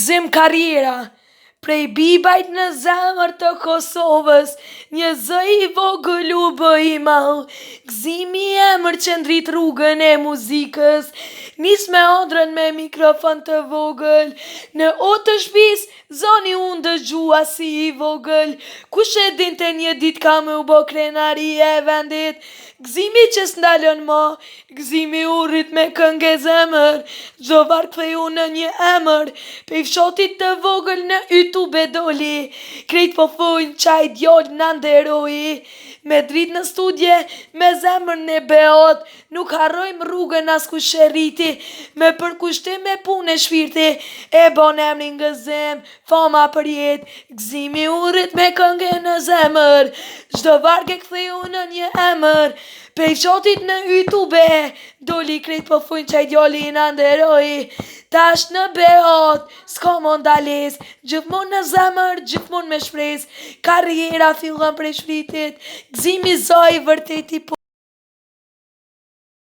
Gëzim karriera. Prej bibajt në zemër të Kosovës, një zë i vogël u bë i madh. Gëzimi emër që ndrit rrugën e muzikës, nis me ëndrrën me mikrofon të vogël. Në otë të shtëpis, zoni unë dëgjua si i vogël. Kush e dinte një ditë ka me u bë krenari e vendit. Gëzimi që s'ndalën më, gëzimi urrit me këngë e zemër. Çdo varg ktheu në një emër, prej fshatit të vogël në YouTube doli. Krejt po thojnë qaj djallë në nderoi. Me dritë në studje, me zemër në beat. Nuk harrojmë rrugën as ku shëriti. Me përkushtim me punë e shpirti. E bon emrin gëzim, fama për jetë. Gëzimi urrit me këngë në zemër. Çdo varg e ktheu në një emër. Prej fshatit në YouTube doli, krejt po thojnë qaj djali në nderoi. Tash në beat, s'ka më ndales. Gjithmonë në zemër, gjithmonë me shpresë. Karriera fillon prej shpirtit. Gëzimi zoj vërtet i